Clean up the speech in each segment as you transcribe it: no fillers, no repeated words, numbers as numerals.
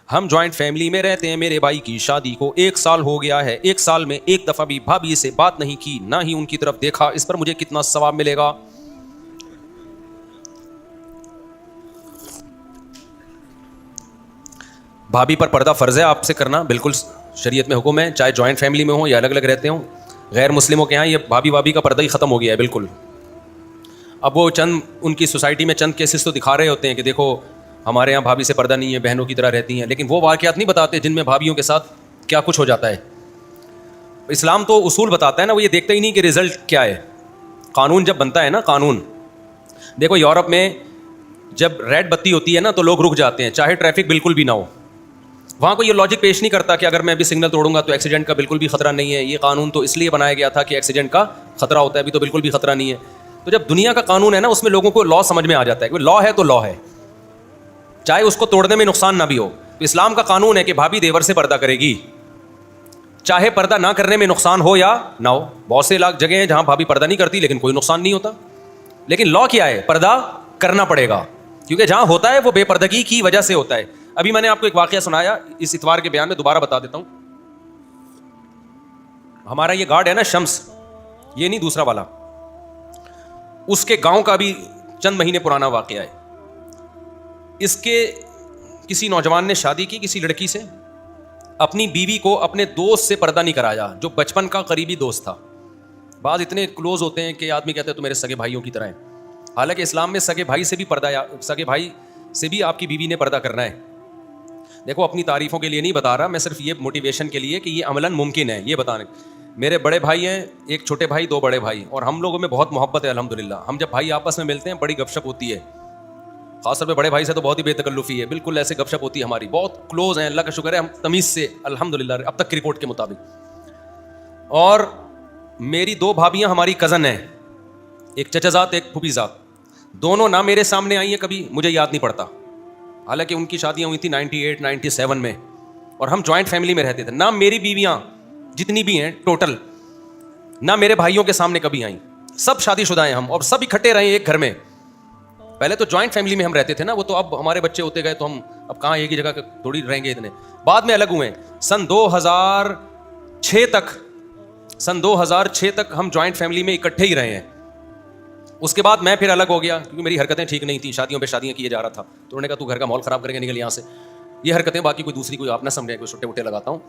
ہم joint family میں رہتے ہیں, میرے بھائی کی شادی کو 1 سال ہو گیا ہے, 1 سال میں ایک دفعہ بھی بھابھی سے بات نہیں کی, نہ ہی ان کی طرف دیکھا, اس پر مجھے کتنا ثواب ملے گا؟ بھابھی پر پردہ فرض ہے آپ سے کرنا, بالکل شریعت میں حکم ہے, چاہے جوائنٹ فیملی میں ہوں یا الگ الگ رہتے ہوں. غیر مسلموں کے یہاں یہ بھابھی بھابھی کا پردہ ہی ختم ہو گیا ہے بالکل. اب وہ چند ان کی سوسائٹی میں چند کیسز تو دکھا رہے ہوتے ہیں کہ دیکھو ہمارے یہاں بھابھی سے پردہ نہیں ہے, بہنوں کی طرح رہتی ہیں, لیکن وہ واقعات نہیں بتاتے جن میں بھابھیوں کے ساتھ کیا کچھ ہو جاتا ہے. اسلام تو اصول بتاتا ہے نا, وہ یہ دیکھتا ہی نہیں کہ رزلٹ کیا ہے. قانون جب بنتا ہے نا, قانون دیکھو یورپ میں جب ریڈ بتی ہوتی ہے نا تو لوگ رک جاتے ہیں چاہے ٹریفک بالکل بھی نہ ہو. وہاں کو یہ لاجک پیش نہیں کرتا کہ اگر میں بھی سگنل توڑوں گا تو ایکسیڈنٹ کا بالکل بھی خطرہ نہیں ہے. یہ قانون تو اس لیے بنایا گیا تھا کہ ایکسیڈنٹ کا خطرہ ہوتا ہے, ابھی تو بالکل بھی خطرہ نہیں ہے. تو جب دنیا کا قانون ہے نا, اس میں لوگوں کو لا سمجھ میں آ جاتا ہے کہ لا ہے تو لا ہے, چاہے اس کو توڑنے میں نقصان نہ بھی ہو. تو اسلام کا قانون ہے کہ بھابھی دیور سے پردہ کرے گی, چاہے پردہ نہ کرنے میں نقصان ہو یا نہ ہو. بہت سے جگہ ہیں جہاں بھابھی پردہ نہیں کرتی لیکن کوئی نقصان نہیں ہوتا. لیکن لا کیا ہے, پردہ کرنا پڑے گا, کیونکہ جہاں ہوتا ہے وہ بے پردگی کی وجہ سے ہوتا ہے. ابھی میں نے آپ کو ایک واقعہ سنایا اس اتوار کے بیان میں, دوبارہ بتا دیتا ہوں. ہمارا یہ گارڈ ہے نا شمس, یہ نہیں دوسرا والا, اس کے گاؤں کا بھی چند مہینے پرانا واقعہ ہے. اس کے کسی نوجوان نے شادی کی کسی لڑکی سے, اپنی بیوی کو اپنے دوست سے پردہ نہیں کرایا جو بچپن کا قریبی دوست تھا. بعض اتنے کلوز ہوتے ہیں کہ آدمی کہتے ہیں تو میرے سگے بھائیوں کی طرح ہیں. حالانکہ اسلام میں سگے بھائی سے بھی پردہ, سگے بھائی سے بھی آپ کی بیوی نے پردہ کرنا ہے. دیکھو اپنی تعریفوں کے لیے نہیں بتا رہا میں, صرف یہ موٹیویشن کے لیے کہ یہ عملاً ممکن ہے. یہ بتانے میرے بڑے بھائی ہیں, ایک چھوٹے بھائی, 2 بڑے بھائی, اور ہم لوگوں میں بہت محبت ہے الحمدللہ. ہم جب بھائی آپس میں ملتے ہیں بڑی گپ شپ ہوتی ہے, خاص طور پہ بڑے بھائی سے تو بہت ہی بے تکلفی ہے, بالکل ایسے گپ شپ ہوتی ہے ہماری, بہت کلوز ہیں, اللہ کا شکر ہے ہم تمیز سے الحمدللہ اب تک کی رپورٹ کے مطابق. اور میری 2 بھابیاں ہماری کزن ہیں, ایک چچا زاد ایک پھوپھی زاد, دونوں نہ میرے سامنے آئی ہیں کبھی, مجھے یاد نہیں پڑتا. حالانکہ ان کی شادیاں ہوئی تھیں 98 97 میں, اور ہم جوائنٹ فیملی میں رہتے تھے. نہ میری بیویاں جتنی بھی ہیں ٹوٹل, نہ میرے بھائیوں کے سامنے کبھی آئیں. سب شادی شدہ ہیں ہم, اور سب اکٹھے رہے ایک گھر میں. پہلے تو جوائنٹ فیملی میں ہم رہتے تھے نا, وہ تو اب ہمارے بچے ہوتے گئے تو ہم اب کہاں ایک ہی جگہ تھوڑی رہیں گے اتنے, بعد میں الگ ہوئے. سن 2006 تک ہم جوائنٹ فیملی میں اکٹھے ہی رہے ہیں. اس کے بعد میں پھر الگ ہو گیا کیونکہ میری حرکتیں ٹھیک نہیں تھیں, شادیوں پہ شادیاں کیے جا رہا تھا. تو انہوں نے کہا تو گھر کا ماحول خراب کریں گے, نکل یہاں سے. یہ حرکتیں باقی کوئی دوسری کوئی آپ نہ سمجھیں, کوئی چھوٹے وٹے لگاتا ہوں,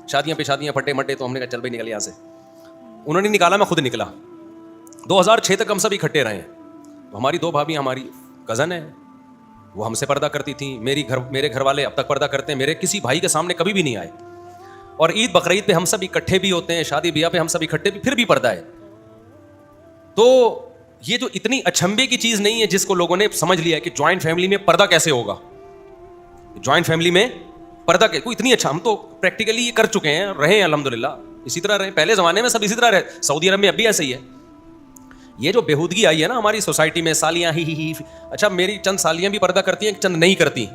شادیاں پہ شادیاں پھٹے مٹے. تو ہم نے کہا چل بھائی نکل یہاں سے. انہوں نے نکالا, میں خود نکلا. 2006 تک ہم سب اکٹھے رہے. تو ہماری 2 بھابیاں ہماری کزن ہیں, وہ ہم سے پردہ کرتی تھیں. میرے گھر والے اب تک پردہ کرتے ہیں, میرے کسی بھائی کے سامنے کبھی بھی نہیں آئے. اور عید بقرعید پہ ہم سب اکٹھے بھی ہوتے ہیں, شادی بیاہ پہ ہم سب اکٹھے بھی, پھر بھی پردہ ہے. تو یہ جو اتنی اچھمبے کی چیز نہیں ہے جس کو لوگوں نے سمجھ لیا کہ جوائنٹ فیملی میں پردہ کیسے ہوگا. جوائنٹ فیملی میں پردہ کوئی اتنی اچھا, ہم تو پریکٹیکلی یہ کر چکے ہیں, رہے ہیں الحمدللہ, اسی طرح رہے. پہلے زمانے میں سب اسی طرح رہے, سعودی عرب میں اب بھی ایسے ہی ہے. یہ جو بےہودگی آئی ہے نا ہماری سوسائٹی میں, سالیاں ہی اچھا میری چند سالیاں بھی پردہ کرتی ہیں, چند نہیں کرتی.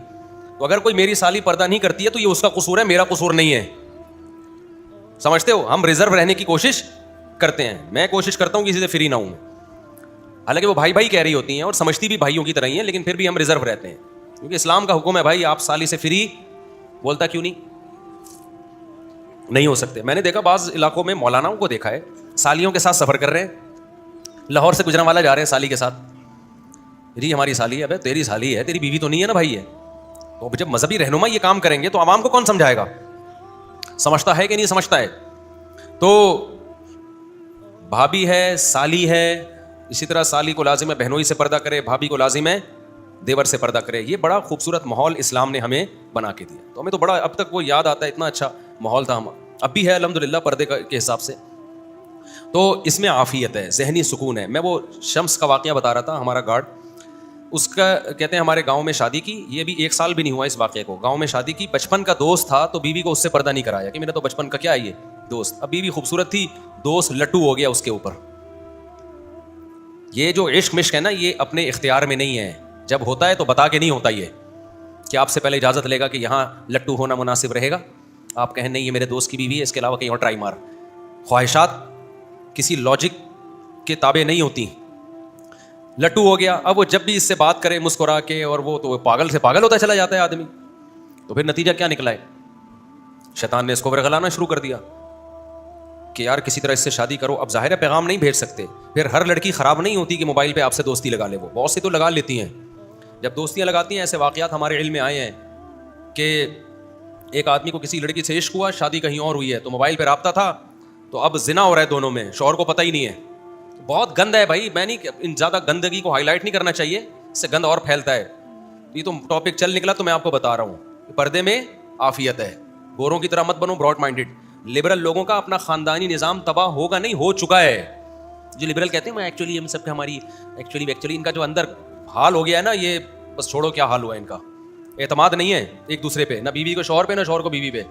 تو اگر کوئی میری سالی پردہ نہیں کرتی ہے تو یہ اس کا قصور ہے, میرا قصور نہیں ہے. سمجھتے ہو, ہم ریزرو رہنے کی کوشش کرتے ہیں. میں کوشش کرتا ہوں کسی سے فری نہ ہوں, حالانکہ وہ بھائی بھائی کہہ رہی ہوتی ہیں اور سمجھتی بھی بھائیوں کی طرح ہی ہیں, لیکن پھر بھی ہم ریزرو رہتے ہیں کیونکہ اسلام کا حکم ہے بھائی آپ سالی سے فری. بولتا کیوں نہیں ہو سکتے. میں نے دیکھا بعض علاقوں میں مولاناؤں کو دیکھا ہے سالیوں کے ساتھ سفر کر رہے ہیں, لاہور سے گجرانوالا جا رہے ہیں سالی کے ساتھ. جی ہماری سالی ہے. ابے تیری سالی ہے, تیری بیوی تو نہیں ہے نا بھائی ہے. تو جب مذہبی رہنما یہ کام کریں گے تو عوام کو کون سمجھائے گا؟ سمجھتا ہے کہ نہیں سمجھتا ہے؟ تو بھابھی ہے, سالی ہے, اسی طرح سالی کو لازم ہے بہنوئی سے پردہ کرے, بھابھی کو لازم ہے دیور سے پردہ کرے. یہ بڑا خوبصورت ماحول اسلام نے ہمیں بنا کے دیا. تو ہمیں تو بڑا اب تک وہ یاد آتا ہے, اتنا اچھا ماحول تھا, ہم اب بھی ہے الحمدللہ پردے کے حساب سے. تو اس میں عافیت ہے, ذہنی سکون ہے. میں وہ شمس کا واقعہ بتا رہا تھا, ہمارا گارڈ, اس کا کہتے ہیں ہمارے گاؤں میں شادی کی, یہ بھی 1 سال بھی نہیں ہوا اس واقعے کو. گاؤں میں شادی کی, بچپن کا دوست تھا تو بیوی کو اس سے پردہ نہیں کرایا کہ میرا تو بچپن کا کیا ہے یہ دوست. اب بیوی خوبصورت تھی, دوست لٹو ہو گیا اس کے اوپر. یہ جو عشق مشق ہے نا یہ اپنے اختیار میں نہیں ہے, جب ہوتا ہے تو بتا کے نہیں ہوتا, یہ کہ آپ سے پہلے اجازت لے گا کہ یہاں لٹو ہونا مناسب رہے گا, آپ کہیں نہیں یہ میرے دوست کی بیوی ہے, اس کے علاوہ کہیں اور ٹرائی مار. خواہشات کسی لاجک کے تابع نہیں ہوتی. لٹو ہو گیا, اب وہ جب بھی اس سے بات کرے مسکرا کے, اور وہ تو پاگل سے پاگل ہوتا چلا جاتا ہے آدمی. تو پھر نتیجہ کیا نکلا ہے؟ شیطان نے اس کو ورغلانا شروع کر دیا کہ یار کسی طرح اس سے شادی کرو. اب ظاہر ہے پیغام نہیں بھیج سکتے. پھر ہر لڑکی خراب نہیں ہوتی کہ موبائل پہ آپ سے دوستی لگا لے. وہ بہت سی تو لگا لیتی ہیں. جب دوستیاں لگاتی ہیں، ایسے واقعات ہمارے علم میں آئے ہیں کہ ایک آدمی کو کسی لڑکی سے عشق ہوا، شادی کہیں اور ہوئی ہے، تو موبائل پہ رابطہ تھا، تو اب زنا ہو رہا ہے دونوں میں، شوہر کو پتہ ہی نہیں ہے. بہت گند ہے بھائی. میں نہیں ان زیادہ گندگی کو ہائی لائٹ نہیں کرنا چاہیے، اس سے گند اور پھیلتا ہے. یہ تو ٹاپک چل نکلا تو میں آپ کو بتا رہا ہوں. پردے میں عافیت ہے. گوروں کی طرح مت بنو براڈ مائنڈیڈ. لبرل لوگوں کا اپنا خاندانی نظام تباہ ہوگا نہیں، ہو چکا ہے. جو لبرل کہتے ہیں میں ایکچولی ہم سب کا ہماری ایکچولی ان کا جو اندر حال ہو گیا ہے نا، یہ بس چھوڑو کیا حال ہوا ہے ان کا. اعتماد نہیں ہے ایک دوسرے پہ، نہ بیوی کو شوہر پہ، نہ شوہر کو بیوی پہ.